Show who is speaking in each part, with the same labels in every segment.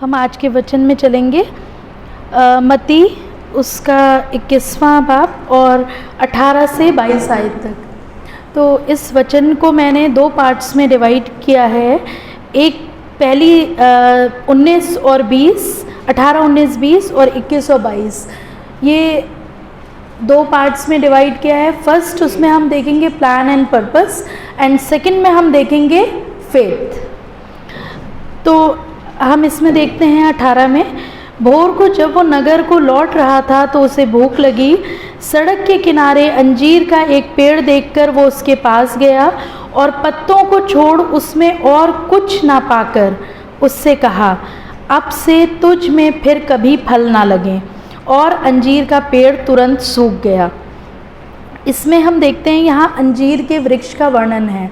Speaker 1: हम आज के वचन में चलेंगे मत्ती उसका 21वां बाब और 18 से 22 आयत तक। तो इस वचन को मैंने दो पार्ट्स में डिवाइड किया है। एक पहली 19 और 20, 18, 19, 20 और 21 और 22, ये दो पार्ट्स में डिवाइड किया है। फर्स्ट उसमें हम देखेंगे plan and purpose, and second में हम देखेंगे फेथ। तो हम इसमें देखते हैं 18 में, भोर को जब वो नगर को लौट रहा था तो उसे भूख लगी। सड़क के किनारे अंजीर का एक पेड़ देखकर वो उसके पास गया और पत्तों को छोड़ उसमें और कुछ ना पाकर उससे कहा, अब से तुझ में फिर कभी फल ना लगे। और अंजीर का पेड़ तुरंत सूख गया। इसमें हम देखते हैं यहाँ अंजीर के वृक्ष का वर्णन है।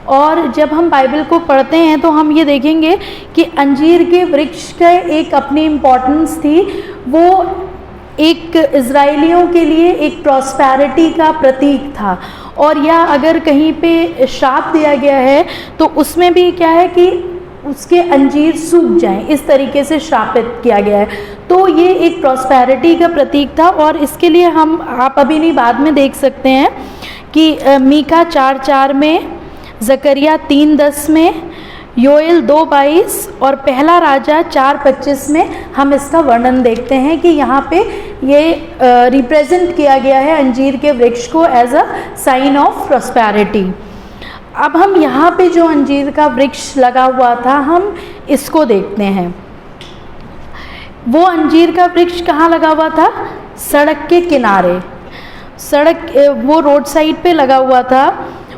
Speaker 1: और जब हम बाइबल को पढ़ते हैं तो हम ये देखेंगे कि अंजीर के वृक्ष का एक अपनी इम्पोर्टेंस थी। वो एक इज़राइलियों के लिए एक प्रॉस्पेरिटी का प्रतीक था। और या अगर कहीं पे श्राप दिया गया है तो उसमें भी क्या है कि उसके अंजीर सूख जाएं, इस तरीके से श्रापित किया गया है। तो ये एक प्रॉस्पेरिटी का प्रतीक था। और इसके लिए आप अभी नहीं बाद में देख सकते हैं कि मीका 4:4 में, जकरिया 3:10 में, योएल 2:22 और पहला राजा 4:25 में हम इसका वर्णन देखते हैं कि यहाँ पे ये रिप्रेजेंट किया गया है अंजीर के वृक्ष को as a sign of prosperity. अब हम यहाँ पे जो अंजीर का वृक्ष लगा हुआ था हम इसको देखते हैं। वो अंजीर का वृक्ष कहाँ लगा हुआ था? सड़क के किनारे। वो रोड साइड पे लगा हुआ था।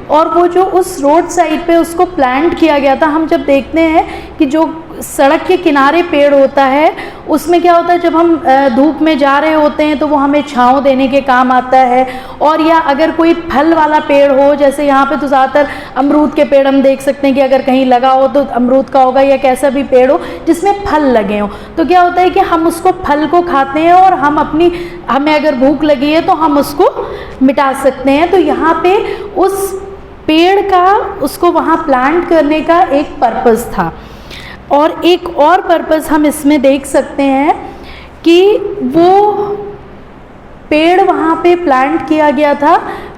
Speaker 1: और वो जो उस रोड साइड पे उसको प्लांट किया गया था, हम जब देखते हैं कि जो सड़क के किनारे पेड़ होता है उसमें क्या होता है, जब हम धूप में जा रहे होते हैं तो वो हमें छांव देने के काम आता है। और या अगर कोई फल वाला पेड़ हो, जैसे यहाँ पे तो ज़्यादातर अमरूद के पेड़ हम देख सकते हैं कि अगर कहीं लगा हो तो अमरूद का होगा, या कैसा भी पेड़ हो जिसमें फल लगे हों, तो क्या होता है कि हम उसको फल को खाते हैं और हमें अगर भूख लगी है तो हम उसको मिटा सकते हैं। तो यहाँ पे उस पेड़ का उसको वहाँ प्लांट करने का एक पर्पस था। और एक और पर्पस हम इसमें देख सकते हैं कि वो पेड़ वहाँ पे प्लांट किया गया था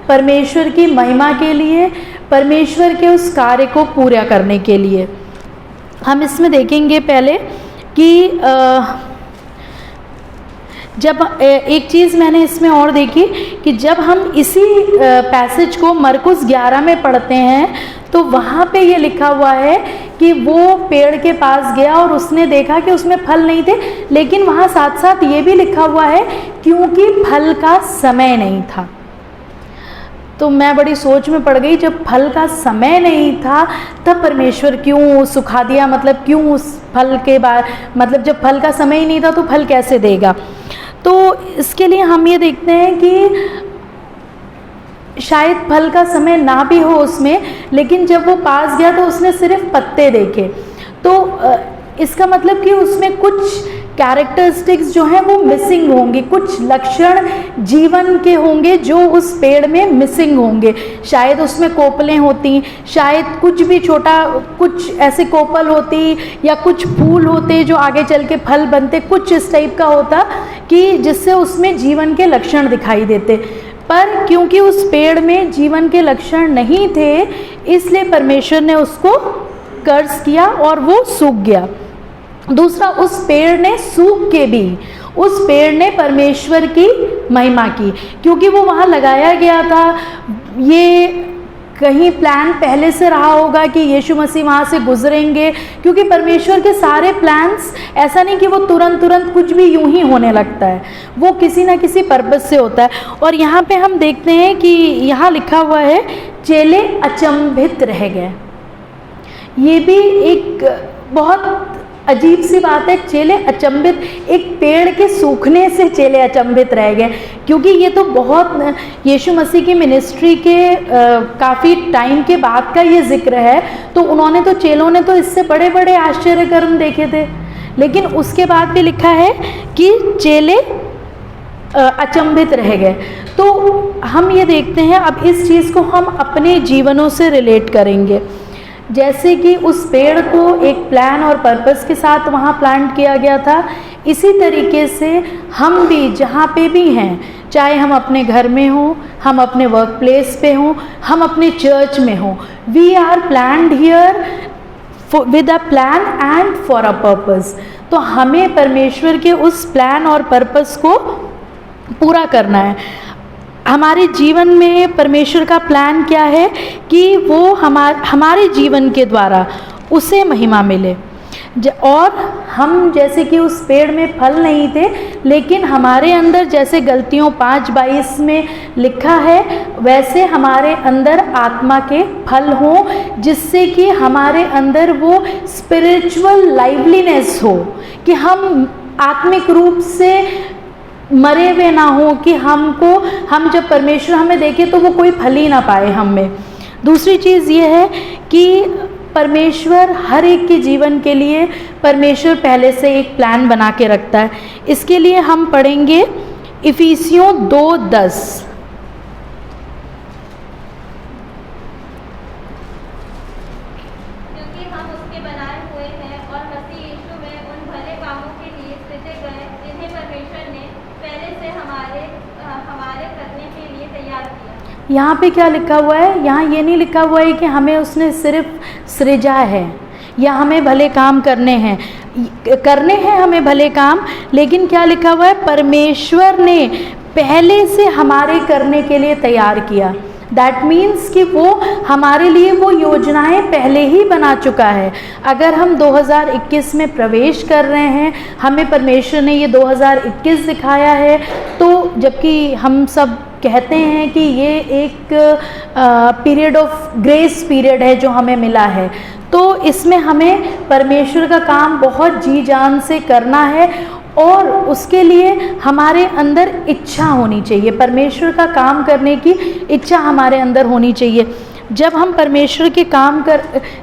Speaker 1: परमेश्वर की महिमा के लिए, परमेश्वर के उस कार्य को पूरा करने के लिए। हम इसमें देखेंगे पहले कि जब एक चीज़ मैंने इसमें और देखी कि जब हम इसी पैसेज को मरकुस 11 में पढ़ते हैं तो वहाँ पे ये लिखा हुआ है कि वो पेड़ के पास गया और उसने देखा कि उसमें फल नहीं थे, लेकिन वहाँ साथ साथ ये भी लिखा हुआ है क्योंकि फल का समय नहीं था। तो मैं बड़ी सोच में पड़ गई, जब फल का समय नहीं था तब परमेश्वर क्यों सुखा दिया, मतलब क्यों उस फल के बाद, मतलब जब फल का समय ही नहीं था तो फल कैसे देगा। तो इसके लिए हम ये देखते हैं कि शायद फल का समय ना भी हो उसमें, लेकिन जब वो पास गया तो उसने सिर्फ पत्ते देखे। तो इसका मतलब कि उसमें कुछ कैरेक्टरिस्टिक्स जो हैं वो मिसिंग होंगी, कुछ लक्षण जीवन के होंगे जो उस पेड़ में मिसिंग होंगे। शायद उसमें कोपलें होती, शायद कुछ भी छोटा कुछ ऐसे कोपल होती, या कुछ फूल होते जो आगे चल के फल बनते, कुछ इस टाइप का होता कि जिससे उसमें जीवन के लक्षण दिखाई देते। पर क्योंकि उस पेड़ में जीवन के लक्षण नहीं थे, इसलिए परमेश्वर ने उसको कर्स किया और वो सूख गया। दूसरा, उस पेड़ ने सूख के भी उस पेड़ ने परमेश्वर की महिमा की, क्योंकि वो वहाँ लगाया गया था। ये कहीं प्लान पहले से रहा होगा कि यीशु मसीह वहाँ से गुजरेंगे, क्योंकि परमेश्वर के सारे प्लान्स ऐसा नहीं कि वो तुरंत कुछ भी यूं ही होने लगता है, वो किसी ना किसी पर्पस से होता है। और यहाँ पे हम देखते हैं कि यहाँ लिखा हुआ है चेले अचंभित रह गए। ये भी एक बहुत अजीब सी बात है, चेले अचंभित, एक पेड़ के सूखने से चेले अचंभित रह गए, क्योंकि ये तो बहुत यीशु मसीह की मिनिस्ट्री के काफ़ी टाइम के बाद का ये जिक्र है। तो उन्होंने तो, चेलों ने तो इससे बड़े बड़े आश्चर्य कर्म देखे थे, लेकिन उसके बाद भी लिखा है कि चेले अचंभित रह गए। तो हम ये देखते हैं, अब इस चीज़ को हम अपने जीवनों से रिलेट करेंगे जैसे कि उस पेड़ को एक प्लान और पर्पस के साथ वहाँ प्लांट किया गया था, इसी तरीके से हम भी जहाँ पे भी हैं, चाहे हम अपने घर में हों, हम अपने वर्क प्लेस पे हों, हम अपने चर्च में हों, we are planned here with a plan and for a purpose. तो हमें परमेश्वर के उस प्लान और पर्पस को पूरा करना है। हमारे जीवन में परमेश्वर का प्लान क्या है कि वो हमारे जीवन के द्वारा उसे महिमा मिले। और हम जैसे कि उस पेड़ में फल नहीं थे, लेकिन हमारे अंदर जैसे गलतियों 5:22 में लिखा है, वैसे हमारे अंदर आत्मा के फल हों, जिससे कि हमारे अंदर वो स्पिरिचुअल लाइवलीनेस हो, कि हम आत्मिक रूप से मरे हुए ना हो, कि हम जब परमेश्वर हमें देखे तो वो कोई फल ही ना पाए हम में। दूसरी चीज़ ये है कि परमेश्वर हर एक के जीवन के लिए परमेश्वर पहले से एक प्लान बना के रखता है। इसके लिए हम पढ़ेंगे इफिसियों 2:10।
Speaker 2: क्योंकि हम उसके बनाए हुए हैं और मसीह यीशु में उन भले कामों के लिए सृजे गए जिन्हें परमेश्वर ने पहले से हमारे करने के लिए तैयार किया।
Speaker 1: यहाँ पे क्या लिखा हुआ है? यहाँ ये नहीं लिखा हुआ है कि हमें उसने सिर्फ सृजा है या हमें भले काम करने हैं हमें भले काम, लेकिन क्या लिखा हुआ है? परमेश्वर ने पहले से हमारे करने के लिए तैयार किया। दैट मीन्स कि वो हमारे लिए वो योजनाएं पहले ही बना चुका है। अगर हम 2021 में प्रवेश कर रहे हैं, हमें परमेश्वर ने ये 2021 दिखाया है, तो जबकि हम सब कहते हैं कि ये एक पीरियड ऑफ ग्रेस पीरियड है जो हमें मिला है, तो इसमें हमें परमेश्वर का काम बहुत जी जान से करना है और उसके लिए हमारे अंदर इच्छा होनी चाहिए। परमेश्वर का काम करने की इच्छा हमारे अंदर होनी चाहिए। जब हम परमेश्वर के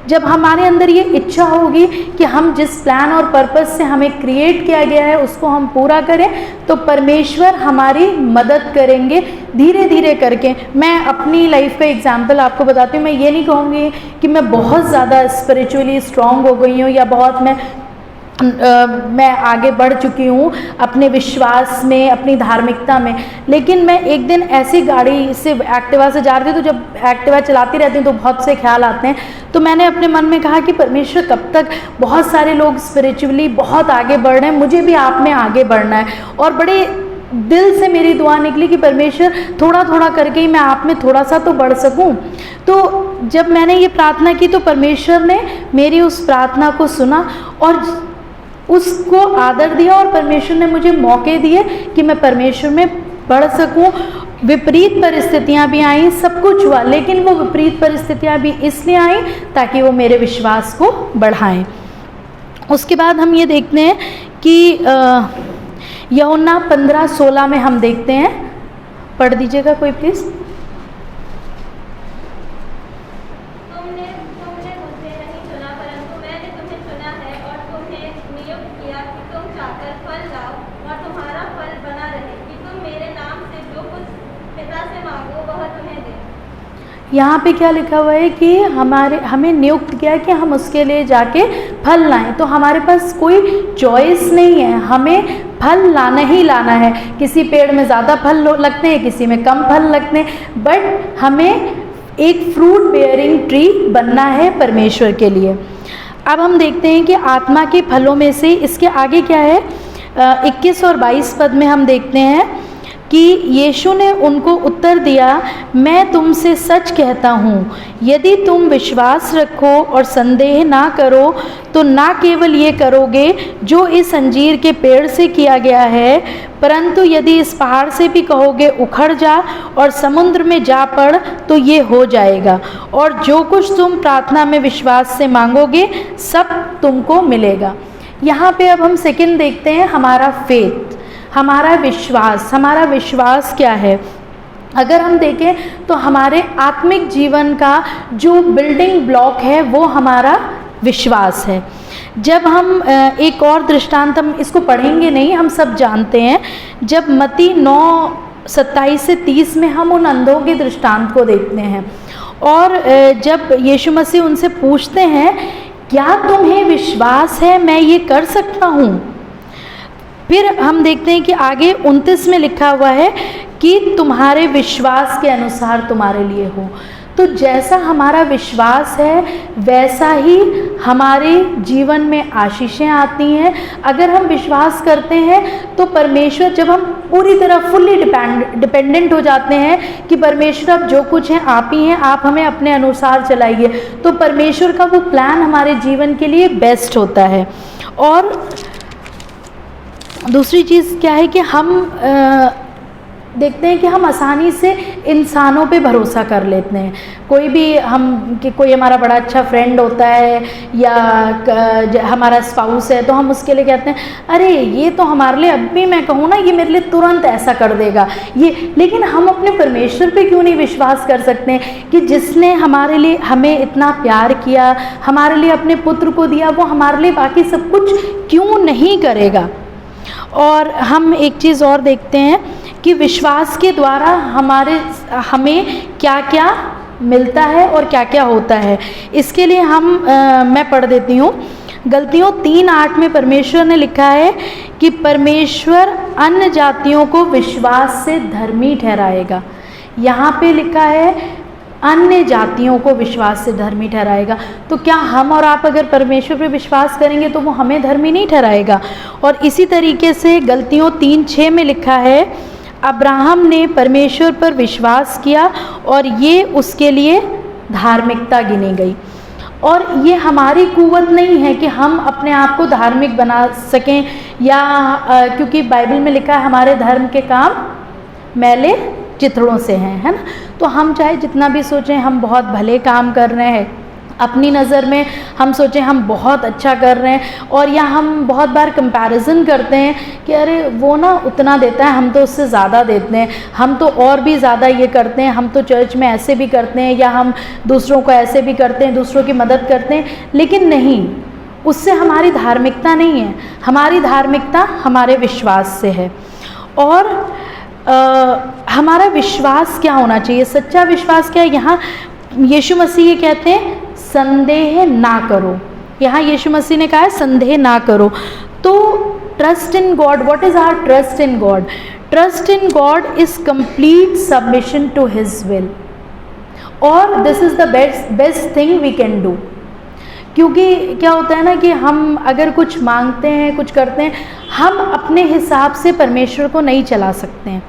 Speaker 1: जब हमारे अंदर ये इच्छा होगी कि हम जिस प्लान और पर्पस से हमें क्रिएट किया गया है उसको हम पूरा करें, तो परमेश्वर हमारी मदद करेंगे धीरे धीरे करके। मैं अपनी लाइफ का एग्जांपल आपको बताती हूँ। मैं ये नहीं कहूँगी कि मैं बहुत ज़्यादा स्पिरिचुअली स्ट्रांग हो गई हूँ या बहुत मैं आगे बढ़ चुकी हूँ अपने विश्वास में, अपनी धार्मिकता में, लेकिन मैं एक दिन ऐसी गाड़ी से एक्टिवा से जा रही थी, तो जब एक्टिवा चलाती रहती हूँ तो बहुत से ख्याल आते हैं। तो मैंने अपने मन में कहा कि परमेश्वर कब तक, बहुत सारे लोग स्पिरिचुअली बहुत आगे बढ़ रहे हैं, मुझे भी आप में आगे बढ़ना है। और बड़े दिल से मेरी दुआ निकली कि परमेश्वर थोड़ा थोड़ा करके ही मैं आप में थोड़ा सा तो बढ़ सकूं। तो जब मैंने ये प्रार्थना की तो परमेश्वर ने मेरी उस प्रार्थना को सुना और उसको आदर दिया, और परमेश्वर ने मुझे मौके दिए कि मैं परमेश्वर में बढ़ सकूं। विपरीत परिस्थितियां भी आई, सब कुछ हुआ, लेकिन वो विपरीत परिस्थितियां भी इसलिए आई ताकि वो मेरे विश्वास को बढ़ाएं। उसके बाद हम ये देखते हैं कि यूहन्ना 15:16 में हम देखते हैं, पढ़ दीजिएगा कोई प्लीज़।
Speaker 2: तुमने मुझे नहीं चुना, परंतु मैंने तुम्हें चुना है और तुम्हें नियुक्त किया कि तुम जाकर फल लाओ और तुम्हारा फल बना रहे, कि तुम मेरे नाम से जो कुछ पिता से मांगो वह तुम्हें दे।
Speaker 1: यहाँ पे क्या लिखा हुआ है कि हमें नियुक्त किया कि हम उसके लिए जाके फल लाएं। तो हमारे पास कोई चॉइस नहीं है, हमें फल लाना ही लाना है। किसी पेड़ में ज़्यादा फल लगते हैं, किसी में कम फल लगते हैं, बट हमें एक फ्रूट बेयरिंग ट्री बनना है परमेश्वर के लिए। अब हम देखते हैं कि आत्मा के फलों में से इसके आगे क्या है। 21 और 22 पद में हम देखते हैं कि यीशु ने उनको उत्तर दिया, मैं तुमसे सच कहता हूँ, यदि तुम विश्वास रखो और संदेह ना करो तो ना केवल ये करोगे जो इस अंजीर के पेड़ से किया गया है, परंतु यदि इस पहाड़ से भी कहोगे उखड़ जा और समुद्र में जा पड़ तो ये हो जाएगा, और जो कुछ तुम प्रार्थना में विश्वास से मांगोगे सब तुमको मिलेगा। यहाँ पे अब हम सेकंड देखते हैं, हमारा फेथ, हमारा विश्वास क्या है। अगर हम देखें तो हमारे आत्मिक जीवन का जो बिल्डिंग ब्लॉक है वो हमारा विश्वास है। जब हम एक और दृष्टांत, हम इसको पढ़ेंगे नहीं, हम सब जानते हैं, जब मत्ती 9:27 से 30 में हम उन अंधों के दृष्टांत को देखते हैं और जब यीशु मसीह उनसे पूछते हैं, क्या तुम्हें विश्वास है मैं ये कर सकता हूँ? फिर हम देखते हैं कि आगे 29 में लिखा हुआ है कि तुम्हारे विश्वास के अनुसार तुम्हारे लिए हो। तो जैसा हमारा विश्वास है वैसा ही हमारे जीवन में आशीषें आती हैं। अगर हम विश्वास करते हैं तो परमेश्वर, जब हम पूरी तरह फुल्ली डिपेंडेंट हो जाते हैं कि परमेश्वर अब जो कुछ है आप ही हैं, आप हमें अपने अनुसार चलाइए, तो परमेश्वर का वो प्लान हमारे जीवन के लिए बेस्ट होता है। और दूसरी चीज़ क्या है कि हम देखते हैं कि हम आसानी से इंसानों पे भरोसा कर लेते हैं। कोई भी कोई हमारा बड़ा अच्छा फ्रेंड होता है या हमारा स्पाउस है, तो हम उसके लिए कहते हैं, अरे ये तो हमारे लिए, अब भी मैं कहूँ ना, ये मेरे लिए तुरंत ऐसा कर देगा ये। लेकिन हम अपने परमेश्वर पे क्यों नहीं विश्वास कर सकते हैं कि जिसने हमारे लिए, हमें इतना प्यार किया, हमारे लिए अपने पुत्र को दिया, वो हमारे लिए बाकी सब कुछ क्यों नहीं करेगा। और हम एक चीज़ और देखते हैं कि विश्वास के द्वारा हमें क्या क्या मिलता है और क्या क्या होता है। इसके लिए मैं पढ़ देती हूँ। गलतियों 3:8 में परमेश्वर ने लिखा है कि परमेश्वर अन्य जातियों को विश्वास से धर्मी ठहराएगा। यहाँ पे लिखा है अन्य जातियों को विश्वास से धर्मी ठहराएगा। तो क्या हम और आप अगर परमेश्वर पे विश्वास करेंगे तो वो हमें धर्मी नहीं ठहराएगा? और इसी तरीके से गलतियों 3:6 में लिखा है, अब्राहम ने परमेश्वर पर विश्वास किया और ये उसके लिए धार्मिकता गिनी गई। और ये हमारी कुव्वत नहीं है कि हम अपने आप को धार्मिक बना सकें, या क्योंकि बाइबल में लिखा है हमारे धर्म के काम मैले चिथड़ों से हैं, है ना। तो हम चाहे जितना भी सोचें हम बहुत भले काम कर रहे हैं, अपनी नज़र में हम सोचें हम बहुत अच्छा कर रहे हैं, और या हम बहुत बार कंपैरिजन करते हैं कि अरे वो ना उतना देता है, हम तो उससे ज़्यादा देते हैं, हम तो और भी ज़्यादा ये करते हैं, हम तो चर्च में ऐसे भी करते हैं, या हम दूसरों को ऐसे भी करते हैं, दूसरों की मदद करते हैं। लेकिन नहीं, उससे हमारी धार्मिकता नहीं है। हमारी धार्मिकता हमारे विश्वास से है। और हमारा विश्वास क्या होना चाहिए? सच्चा विश्वास क्या है? यहाँ यीशु मसीह ये कहते हैं संदेह ना करो। यहाँ यीशु मसीह ने कहा है संदेह ना करो। तो trust in God, what is our trust in God? Trust in God is complete submission to his will, और this is the best thing we can do. क्योंकि क्या होता है ना कि हम अगर कुछ मांगते हैं, कुछ करते हैं, हम अपने हिसाब से परमेश्वर को नहीं चला सकते हैं,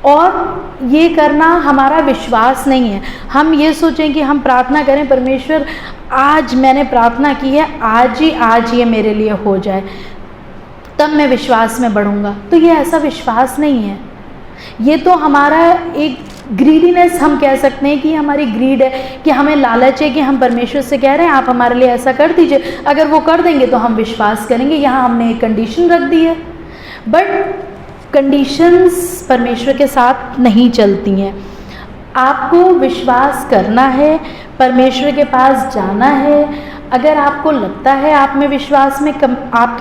Speaker 1: और ये करना हमारा विश्वास नहीं है। हम ये सोचें कि हम प्रार्थना करें, परमेश्वर आज मैंने प्रार्थना की है, आज ये मेरे लिए हो जाए, तब मैं विश्वास में बढ़ूंगा। तो ये ऐसा विश्वास नहीं है। ये तो हमारा एक ग्रीडीनेस हम कह सकते हैं कि हमारी ग्रीड है, कि हमें लालच है कि हम परमेश्वर से कह रहे हैं आप हमारे लिए ऐसा कर दीजिए, अगर वो कर देंगे तो हम विश्वास करेंगे। यहाँ हमने एक कंडीशन रख दी है, बट कंडीशंस परमेश्वर के साथ नहीं चलती हैं। आपको विश्वास करना है, परमेश्वर के पास जाना है। अगर आपको लगता है आपके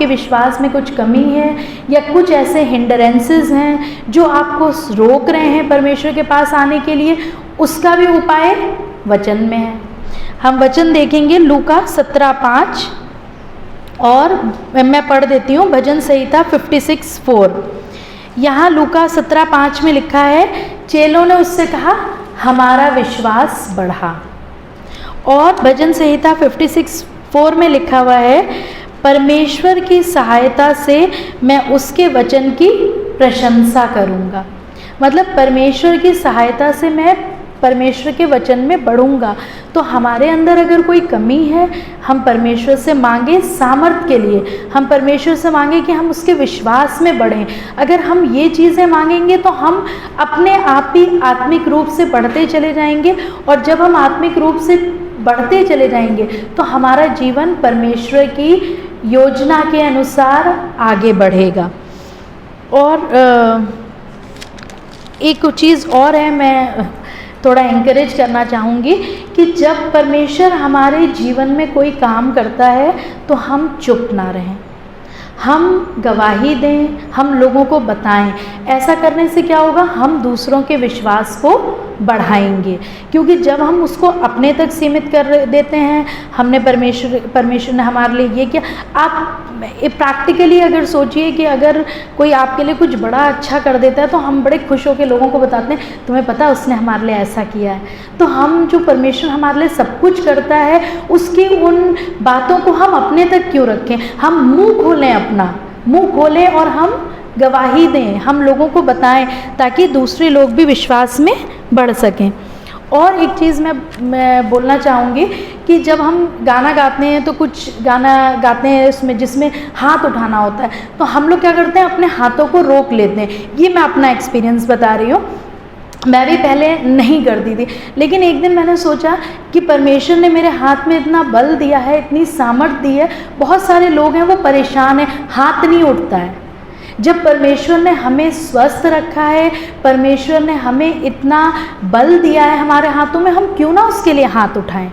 Speaker 1: विश्वास में कुछ कमी है, या कुछ ऐसे हिंडरेंसेस हैं जो आपको रोक रहे हैं परमेश्वर के पास आने के लिए, उसका भी उपाय वचन में है। हम वचन देखेंगे लूका 17:5, और मैं पढ़ देती हूँ भजन संहिता 56:4। यहाँ लूका 17:5 में लिखा है, चेलों ने उससे कहा हमारा विश्वास बढ़ा। और भजन संहिता 56:4 में लिखा हुआ है, परमेश्वर की सहायता से मैं उसके वचन की प्रशंसा करूँगा। मतलब परमेश्वर की सहायता से मैं परमेश्वर के वचन में बढ़ूँगा। तो हमारे अंदर अगर कोई कमी है, हम परमेश्वर से मांगे सामर्थ के लिए, हम परमेश्वर से मांगे कि हम उसके विश्वास में बढ़ें। अगर हम ये चीज़ें मांगेंगे तो हम अपने आप ही आत्मिक रूप से बढ़ते चले जाएंगे, और जब हम आत्मिक रूप से बढ़ते चले जाएंगे तो हमारा जीवन परमेश्वर की योजना के अनुसार आगे बढ़ेगा। और एक चीज़ और है, मैं थोड़ा इंकरेज करना चाहूँगी कि जब परमेश्वर हमारे जीवन में कोई काम करता है तो हम चुप ना रहें, हम गवाही दें, हम लोगों को बताएं। ऐसा करने से क्या होगा? हम दूसरों के विश्वास को बढ़ाएंगे। क्योंकि जब हम उसको अपने तक सीमित कर देते हैं, हमने परमेश्वर ने हमारे लिए ये किया। आप प्रैक्टिकली अगर सोचिए कि अगर कोई आपके लिए कुछ बड़ा अच्छा कर देता है तो हम बड़े खुश होकर लोगों को बताते हैं, तुम्हें पता उसने हमारे लिए ऐसा किया है। तो हम जो परमेश्वर हमारे लिए सब कुछ करता है, उसकी उन बातों को हम अपने तक क्यों रखें? हम मुंह खोलें, अपना मुंह खोलें और हम गवाही दें, हम लोगों को बताएं, ताकि दूसरे लोग भी विश्वास में बढ़ सकें। और एक चीज़ मैं बोलना चाहूँगी कि जब हम गाना गाते हैं तो कुछ गाना गाते हैं उसमें जिसमें हाथ उठाना होता है, तो हम लोग क्या करते हैं, अपने हाथों को रोक लेते हैं। ये मैं अपना एक्सपीरियंस बता रही हूँ, मैं भी पहले नहीं करती थी, लेकिन एक दिन मैंने सोचा कि परमेश्वर ने मेरे हाथ में इतना बल दिया है, इतनी सामर्थ दी है, बहुत सारे लोग हैं वो परेशान हैं, हाथ नहीं उठता है। जब परमेश्वर ने हमें स्वस्थ रखा है, परमेश्वर ने हमें इतना बल दिया है हमारे हाथों में, हम क्यों ना उसके लिए हाथ उठाएं?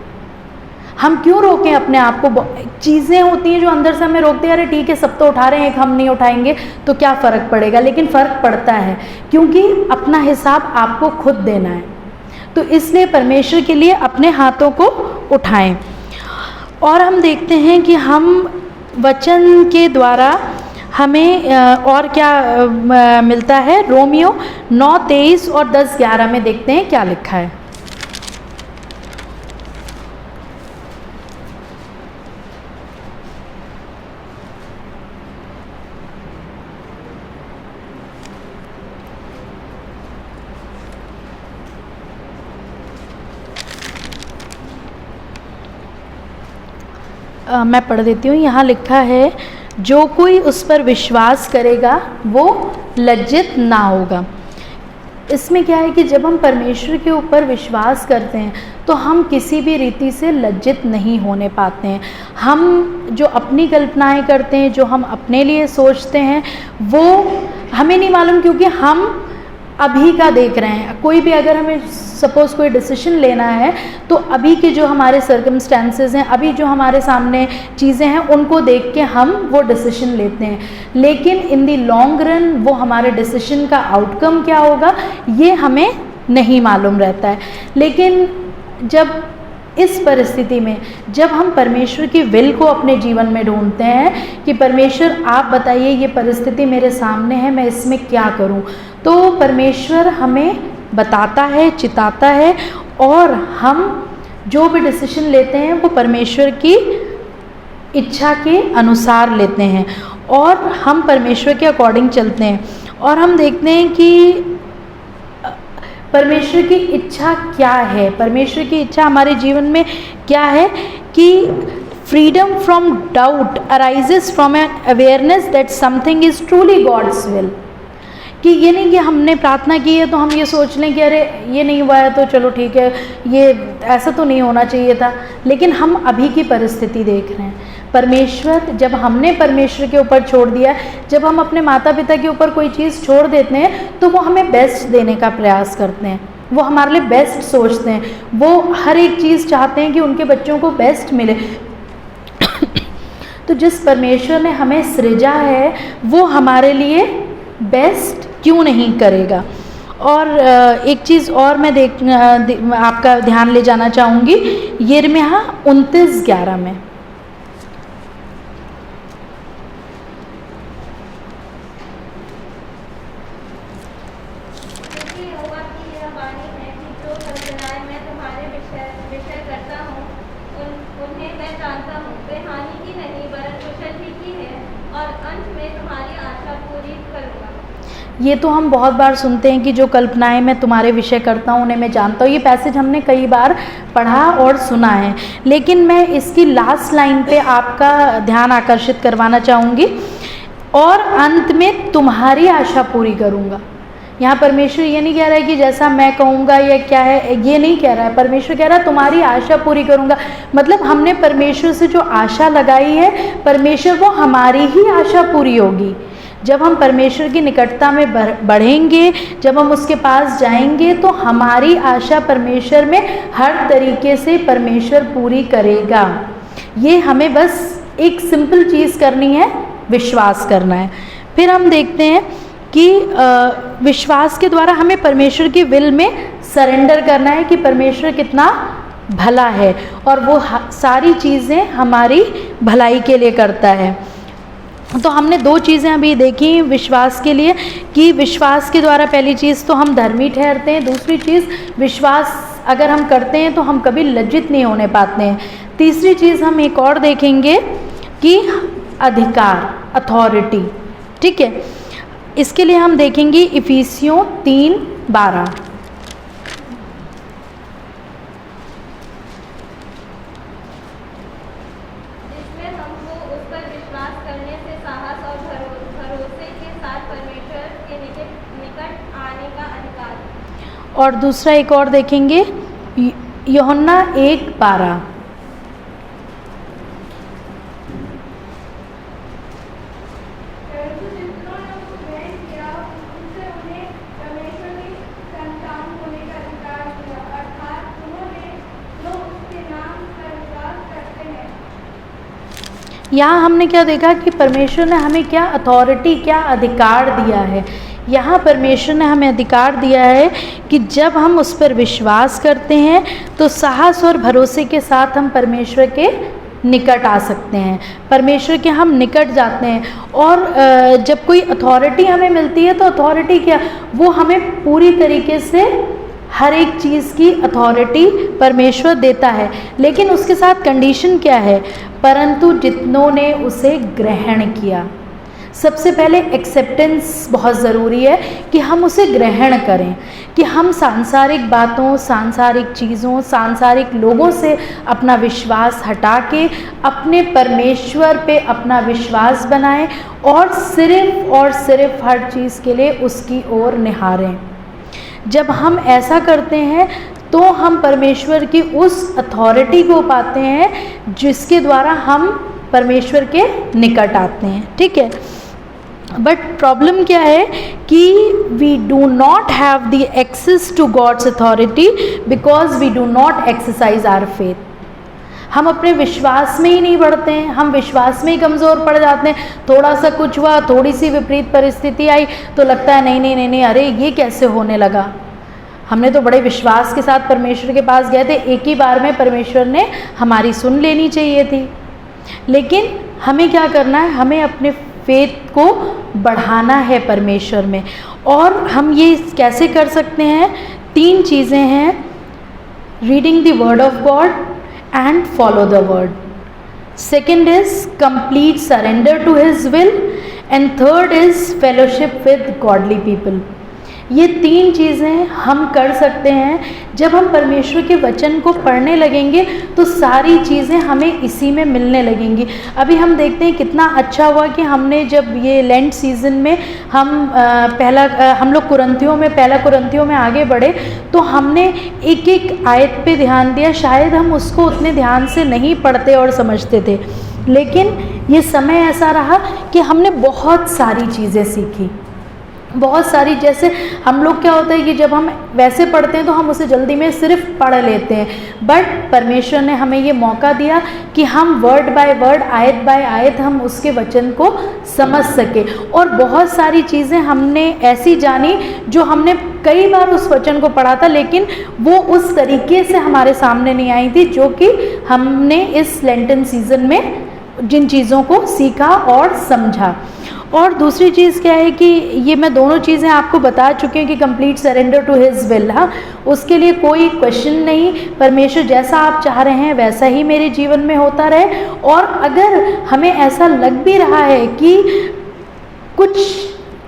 Speaker 1: हम क्यों रोकें अपने आप को? चीज़ें होती हैं जो अंदर से हमें रोकती है, अरे ठीक है सब तो उठा रहे हैं, एक हम नहीं उठाएंगे तो क्या फ़र्क पड़ेगा? लेकिन फ़र्क पड़ता है, क्योंकि अपना हिसाब आपको खुद देना है। तो इसलिए परमेश्वर के लिए अपने हाथों को उठाएं। और हम देखते हैं कि हम वचन के द्वारा हमें और क्या मिलता है। रोमियो 9:23 और 10:11 में देखते हैं क्या लिखा है। मैं पढ़ देती हूँ। यहाँ लिखा है, जो कोई उस पर विश्वास करेगा वो लज्जित ना होगा। इसमें क्या है कि जब हम परमेश्वर के ऊपर विश्वास करते हैं तो हम किसी भी रीति से लज्जित नहीं होने पाते हैं। हम जो अपनी कल्पनाएं करते हैं, जो हम अपने लिए सोचते हैं, वो हमें नहीं मालूम, क्योंकि हम अभी का देख रहे हैं। कोई भी अगर हमें सपोज़ कोई डिसीजन लेना है तो अभी के जो हमारे सर्कमस्टेंसेस हैं, अभी जो हमारे सामने चीज़ें हैं, उनको देख के हम वो डिसीजन लेते हैं। लेकिन इन दी लॉन्ग रन वो हमारे डिसीजन का आउटकम क्या होगा ये हमें नहीं मालूम रहता है। लेकिन जब इस परिस्थिति में जब हम परमेश्वर की विल को अपने जीवन में ढूंढते हैं कि परमेश्वर आप बताइए ये परिस्थिति मेरे सामने है, मैं इसमें क्या करूं, तो परमेश्वर हमें बताता है, चिताता है, और हम जो भी डिसीजन लेते हैं वो परमेश्वर की इच्छा के अनुसार लेते हैं और हम परमेश्वर के अकॉर्डिंग चलते हैं। और हम देखते हैं कि परमेश्वर की इच्छा क्या है। परमेश्वर की इच्छा हमारे जीवन में क्या है कि freedom from doubt arises from an awareness that something is truly God's will. कि ये नहीं कि हमने प्रार्थना की है तो हम ये सोच लें कि अरे ये नहीं हुआ है तो चलो ठीक है, ये ऐसा तो नहीं होना चाहिए था, लेकिन हम अभी की परिस्थिति देख रहे हैं। परमेश्वर, जब हमने परमेश्वर के ऊपर छोड़ दिया, जब हम अपने माता पिता के ऊपर कोई चीज़ छोड़ देते हैं तो वो हमें बेस्ट देने का प्रयास करते हैं, वो हमारे लिए बेस्ट सोचते हैं, वो हर एक चीज़ चाहते हैं कि उनके बच्चों को बेस्ट मिले। तो जिस परमेश्वर ने हमें सृजा है वो हमारे लिए बेस्ट क्यों नहीं करेगा। और एक चीज़ और मैं आपका ध्यान ले जाना चाहूँगी, यिर्मयाह 29:11 में। ये तो हम बहुत बार सुनते हैं कि जो कल्पनाएं मैं तुम्हारे विषय करता हूँ उन्हें मैं जानता हूँ। ये पैसेज हमने कई बार पढ़ा और सुना है, लेकिन मैं इसकी लास्ट लाइन पे आपका ध्यान आकर्षित करवाना चाहूँगी, और अंत में तुम्हारी आशा पूरी करूँगा। यहाँ परमेश्वर ये नहीं कह रहा है कि जैसा मैं कहूँगा या क्या है, ये नहीं कह रहा है। परमेश्वर कह रहा है तुम्हारी आशा पूरी करूँगा। मतलब हमने परमेश्वर से जो आशा लगाई है, परमेश्वर वो हमारी ही आशा पूरी होगी। जब हम परमेश्वर की निकटता में बढ़ेंगे, जब हम उसके पास जाएंगे, तो हमारी आशा परमेश्वर में हर तरीके से परमेश्वर पूरी करेगा। ये हमें बस एक सिंपल चीज़ करनी है, विश्वास करना है। फिर हम देखते हैं कि विश्वास के द्वारा हमें परमेश्वर की विल में सरेंडर करना है कि परमेश्वर कितना भला है और वो सारी चीज़ें हमारी भलाई के लिए करता है। तो हमने दो चीज़ें अभी देखी विश्वास के लिए कि विश्वास के द्वारा पहली चीज़ तो हम धर्मी ठहरते हैं, दूसरी चीज़ विश्वास अगर हम करते हैं तो हम कभी लज्जित नहीं होने पाते हैं। तीसरी चीज़ हम एक और देखेंगे कि अधिकार, अथॉरिटी, ठीक है। इसके लिए हम देखेंगे इफिसियों 3:12।
Speaker 2: जिसमें हमको उस पर विश्वास करने से साहस और भरोसे के साथ परमेश्वर के निकट आने का अधिकार।
Speaker 1: और दूसरा एक और देखेंगे यूहन्ना 1:12। यहाँ हमने क्या देखा कि परमेश्वर ने हमें क्या अथॉरिटी, क्या अधिकार दिया है। यहाँ परमेश्वर ने हमें अधिकार दिया है कि जब हम उस पर विश्वास करते हैं तो साहस और भरोसे के साथ हम परमेश्वर के निकट आ सकते हैं, परमेश्वर के हम निकट जाते हैं। और जब कोई अथॉरिटी हमें मिलती है तो अथॉरिटी क्या, वो हमें पूरी तरीके से हर एक चीज़ की अथॉरिटी परमेश्वर देता है, लेकिन उसके साथ कंडीशन क्या है, परंतु जितनों ने उसे ग्रहण किया। सबसे पहले एक्सेप्टेंस बहुत ज़रूरी है कि हम उसे ग्रहण करें, कि हम सांसारिक बातों, सांसारिक चीज़ों, सांसारिक लोगों से अपना विश्वास हटा के अपने परमेश्वर पे अपना विश्वास बनाएं और सिर्फ हर चीज़ के लिए उसकी ओर निहारें। जब हम ऐसा करते हैं तो हम परमेश्वर की उस अथॉरिटी को पाते हैं जिसके द्वारा हम परमेश्वर के निकट आते हैं, ठीक है। बट प्रॉब्लम क्या है कि we do not have the access to God's authority because we do not exercise our faith. हम अपने विश्वास में ही नहीं बढ़ते हैं, हम विश्वास में ही कमज़ोर पड़ जाते हैं। थोड़ा सा कुछ हुआ, थोड़ी सी विपरीत परिस्थिति आई तो लगता है नहीं, अरे ये कैसे होने लगा। हमने तो बड़े विश्वास के साथ परमेश्वर के पास गए थे, एक ही बार में परमेश्वर ने हमारी सुन लेनी चाहिए थी। लेकिन हमें क्या करना है, हमें अपने फेथ को बढ़ाना है परमेश्वर में। और हम ये कैसे कर सकते हैं, 3 चीज़ें हैं, reading the word of God and follow the word. Second is complete surrender to his will and third is fellowship with godly people. ये 3 चीज़ें हम कर सकते हैं। जब हम परमेश्वर के वचन को पढ़ने लगेंगे तो सारी चीज़ें हमें इसी में मिलने लगेंगी। अभी हम देखते हैं कितना अच्छा हुआ कि हमने जब ये लेंट सीज़न में हम लोग पहला कुरिन्थियों में आगे बढ़े तो हमने एक एक आयत पे ध्यान दिया। शायद हम उसको उतने ध्यान से नहीं पढ़ते और समझते थे, लेकिन ये समय ऐसा रहा कि हमने बहुत सारी चीज़ें सीखी, बहुत सारी। जैसे हम लोग क्या होता है कि जब हम वैसे पढ़ते हैं तो हम उसे जल्दी में सिर्फ पढ़ लेते हैं, बट परमेश्वर ने हमें ये मौका दिया कि हम वर्ड बाय वर्ड, आयत बाय आयत हम उसके वचन को समझ सके। और बहुत सारी चीज़ें हमने ऐसी जानी जो हमने कई बार उस वचन को पढ़ा था, लेकिन वो उस तरीके से हमारे सामने नहीं आई थी जो कि हमने इस लेंटन सीज़न में जिन चीज़ों को सीखा और समझा। और दूसरी चीज़ क्या है कि ये मैं दोनों चीज़ें आपको बता चुकी हूँ कि complete surrender to his will, हाँ, उसके लिए कोई क्वेश्चन नहीं। परमेश्वर जैसा आप चाह रहे हैं वैसा ही मेरे जीवन में होता रहे। और अगर हमें ऐसा लग भी रहा है कि कुछ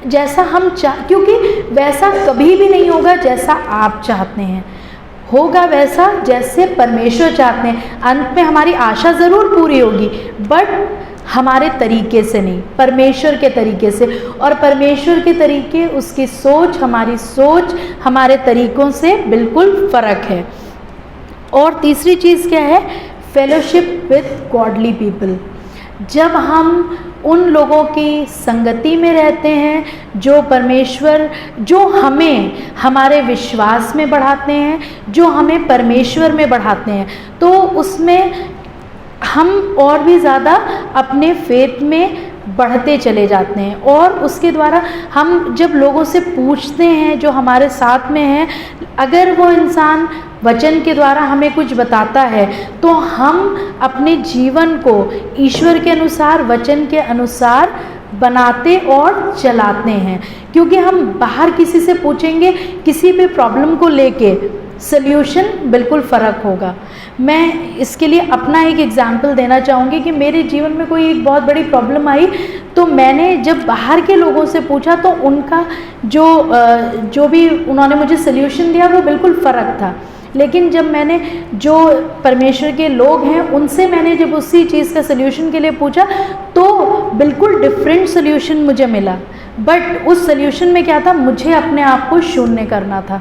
Speaker 1: जैसा हम क्योंकि वैसा कभी भी नहीं होगा जैसा आप चाहते हैं, होगा वैसा जैसे परमेश्वर चाहते हैं। अंत में हमारी आशा ज़रूर पूरी होगी, बट हमारे तरीके से नहीं, परमेश्वर के तरीके से। और परमेश्वर के तरीके, उसकी सोच, हमारी सोच, हमारे तरीक़ों से बिल्कुल फ़र्क है। और तीसरी चीज़ क्या है, फेलोशिप विद गॉडली पीपल। जब हम उन लोगों की संगति में रहते हैं जो परमेश्वर, जो हमें हमारे विश्वास में बढ़ाते हैं, जो हमें परमेश्वर में बढ़ाते हैं, तो उसमें हम और भी ज़्यादा अपने फेथ में बढ़ते चले जाते हैं। और उसके द्वारा हम जब लोगों से पूछते हैं जो हमारे साथ में हैं, अगर वो इंसान वचन के द्वारा हमें कुछ बताता है तो हम अपने जीवन को ईश्वर के अनुसार, वचन के अनुसार बनाते और चलाते हैं। क्योंकि हम बाहर किसी से पूछेंगे किसी भी प्रॉब्लम को लेके, सल्यूशन बिल्कुल फ़र्क होगा। मैं इसके लिए अपना एक एग्जाम्पल देना चाहूँगी कि मेरे जीवन में कोई एक बहुत बड़ी प्रॉब्लम आई तो मैंने जब बाहर के लोगों से पूछा तो उनका जो भी उन्होंने मुझे सल्यूशन दिया वो बिल्कुल फ़र्क था। लेकिन जब मैंने जो परमेश्वर के लोग हैं उनसे मैंने जब उसी चीज़ का सल्यूशन के लिए पूछा तो बिल्कुल डिफरेंट सल्यूशन मुझे मिला। बट उस सल्यूशन में क्या था, मुझे अपने आप को शून्य करना था।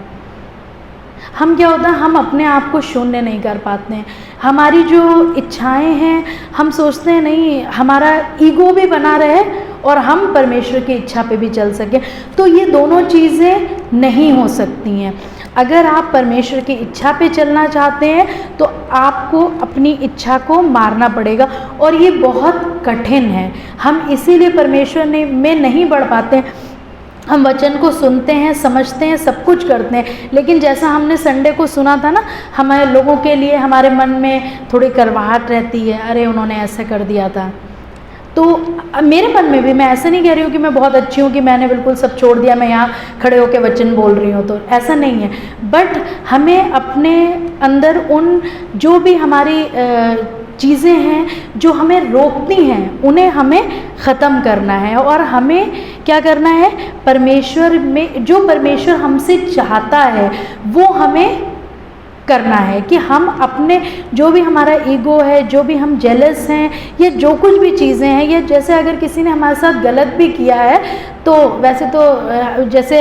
Speaker 1: हम क्या होता है, हम अपने आप को शून्य नहीं कर पाते हैं। हमारी जो इच्छाएं हैं, हम सोचते हैं नहीं हमारा ईगो भी बना रहे और हम परमेश्वर की इच्छा पे भी चल सकें, तो ये दोनों चीज़ें नहीं हो सकती हैं। अगर आप परमेश्वर की इच्छा पे चलना चाहते हैं तो आपको अपनी इच्छा को मारना पड़ेगा और ये बहुत कठिन है। हम इसीलिए परमेश्वर में नहीं बढ़ पाते हैं। हम वचन को सुनते हैं, समझते हैं, सब कुछ करते हैं, लेकिन जैसा हमने संडे को सुना था ना, हमारे लोगों के लिए हमारे मन में थोड़ी करवाहट रहती है, अरे उन्होंने ऐसा कर दिया था। तो मेरे मन में भी, मैं ऐसा नहीं कह रही हूँ कि मैं बहुत अच्छी हूँ कि मैंने बिल्कुल सब छोड़ दिया, मैं यहाँ खड़े होकर वचन बोल रही हूँ, तो ऐसा नहीं है। बट हमें अपने अंदर उन जो भी हमारी चीज़ें हैं जो हमें रोकती हैं उन्हें हमें ख़त्म करना है। और हमें क्या करना है, परमेश्वर में जो परमेश्वर हमसे चाहता है वो हमें करना है। कि हम अपने जो भी हमारा ईगो है, जो भी हम जेलस हैं, या जो कुछ भी चीज़ें हैं, या जैसे अगर किसी ने हमारे साथ गलत भी किया है तो वैसे तो जैसे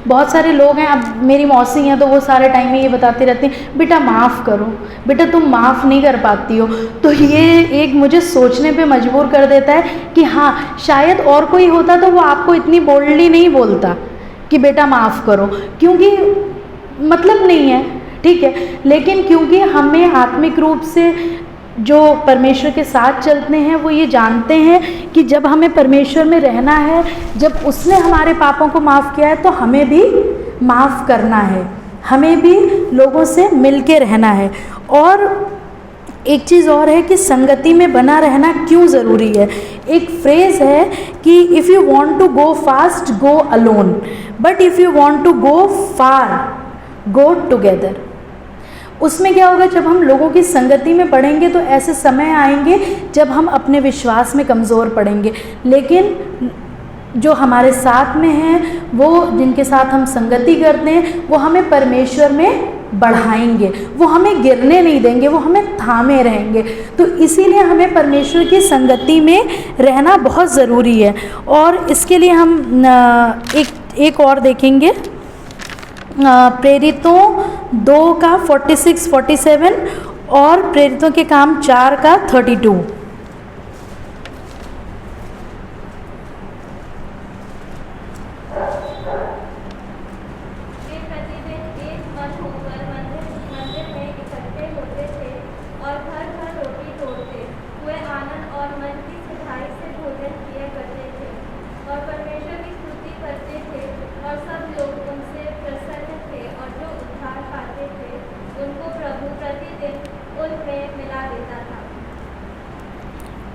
Speaker 1: बहुत सारे लोग हैं, अब मेरी मौसी हैं तो वो सारे टाइम में ये बताती रहती हैं बेटा माफ़ करो, बेटा तुम माफ़ नहीं कर पाती हो। तो ये एक मुझे सोचने पे मजबूर कर देता है कि हाँ, शायद और कोई होता तो वो आपको इतनी बोल्डली नहीं बोलता कि बेटा माफ़ करो, क्योंकि मतलब नहीं है, ठीक है। लेकिन क्योंकि हमें आत्मिक रूप से जो परमेश्वर के साथ चलते हैं वो ये जानते हैं कि जब हमें परमेश्वर में रहना है, जब उसने हमारे पापों को माफ़ किया है तो हमें भी माफ़ करना है, हमें भी लोगों से मिल के रहना है। और एक चीज़ और है कि संगति में बना रहना क्यों ज़रूरी है। एक फ्रेज़ है कि if you want to go fast go alone, but if you want to go far go together. उसमें क्या होगा, जब हम लोगों की संगति में पड़ेंगे तो ऐसे समय आएंगे जब हम अपने विश्वास में कमज़ोर पड़ेंगे, लेकिन जो हमारे साथ में हैं, वो जिनके साथ हम संगति करते हैं, वो हमें परमेश्वर में बढ़ाएंगे, वो हमें गिरने नहीं देंगे, वो हमें थामे रहेंगे। तो इसीलिए हमें परमेश्वर की संगति में रहना बहुत ज़रूरी है। और इसके लिए हम एक और देखेंगे, प्रेरितों 2 का 46-47 और प्रेरितों के काम 4 का 32।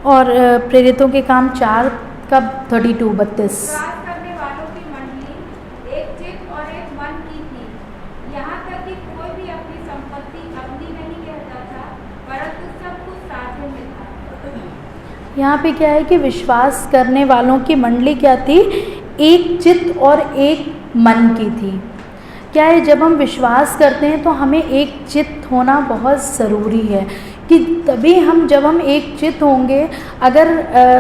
Speaker 1: और प्रेरितों के काम 4 का 32-32।
Speaker 3: करने वालों की मंडली एक चित्त और एक मन की थी। यहाँ तक कि कोई भी अपनी संपत्ति अपनी नहीं कहता था, परंतु सब कुछ साझे में था।
Speaker 1: यहाँ पे क्या है कि विश्वास करने वालों की मंडली क्या थी, एक चित्त और एक मन की थी। क्या है, जब हम विश्वास करते हैं तो हमें एक चित्त होना बहुत ज़रूरी है कि तभी हम, जब हम एक चित्त होंगे, अगर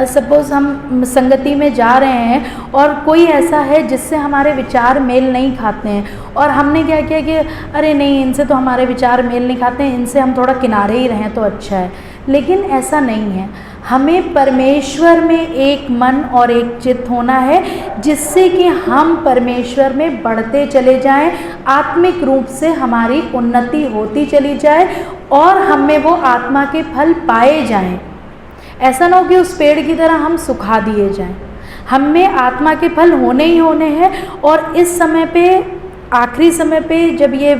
Speaker 1: सपोज़ हम संगति में जा रहे हैं और कोई ऐसा है जिससे हमारे विचार मेल नहीं खाते हैं और हमने क्या किया कि अरे नहीं, इनसे तो हमारे विचार मेल नहीं खाते हैं, इनसे हम थोड़ा किनारे ही रहें तो अच्छा है, लेकिन ऐसा नहीं है। हमें परमेश्वर में एक मन और एक चित्त होना है जिससे कि हम परमेश्वर में बढ़ते चले जाएं, आत्मिक रूप से हमारी उन्नति होती चली जाए और हमें वो आत्मा के फल पाए जाएं। ऐसा ना हो कि उस पेड़ की तरह हम सुखा दिए जाएं। हम में आत्मा के फल होने ही होने हैं, और इस समय पे, आखिरी समय पे, जब ये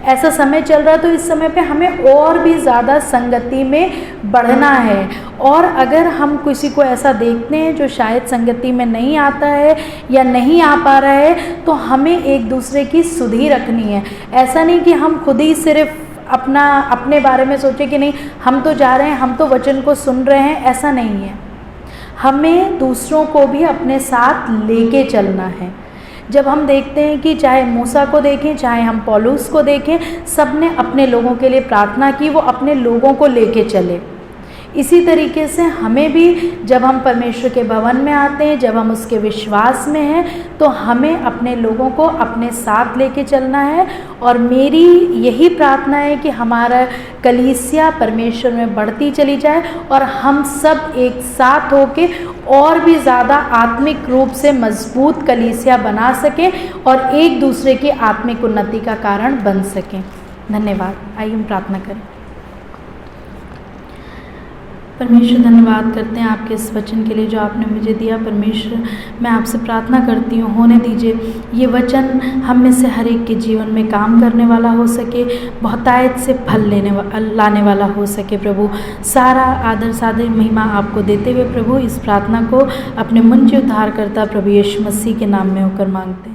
Speaker 1: ऐसा समय चल रहा है, तो इस समय पे हमें और भी ज़्यादा संगति में बढ़ना है। और अगर हम किसी को ऐसा देखते हैं जो शायद संगति में नहीं आता है या नहीं आ पा रहा है, तो हमें एक दूसरे की सुधि रखनी है। ऐसा नहीं कि हम खुद ही सिर्फ अपने बारे में सोचें कि नहीं हम तो जा रहे हैं, हम तो वचन को सुन रहे हैं, ऐसा नहीं है। हमें दूसरों को भी अपने साथ लेके चलना है। जब हम देखते हैं कि चाहे मूसा को देखें, चाहे हम पौलुस को देखें, सब ने अपने लोगों के लिए प्रार्थना की, वो अपने लोगों को लेके चले। इसी तरीके से हमें भी जब हम परमेश्वर के भवन में आते हैं, जब हम उसके विश्वास में हैं, तो हमें अपने लोगों को अपने साथ लेके चलना है। और मेरी यही प्रार्थना है कि हमारा कलीसिया परमेश्वर में बढ़ती चली जाए और हम सब एक साथ होके और भी ज़्यादा आत्मिक रूप से मजबूत कलीसिया बना सकें और एक दूसरे की आत्मिक उन्नति का कारण बन सकें। धन्यवाद। आइए हम प्रार्थना करें। परमेश्वर, धन्यवाद करते हैं आपके इस वचन के लिए जो आपने मुझे दिया। परमेश्वर, मैं आपसे प्रार्थना करती हूँ, होने दीजिए ये वचन हम में से हर एक के जीवन में काम करने वाला हो सके, बहुतायत से फल लाने वाला हो सके। प्रभु, सारा आदर सादर महिमा आपको देते हुए प्रभु इस प्रार्थना को अपने मुंह से उद्धारकर्ता प्रभु यीशु मसीह के नाम में होकर मांगते हैं।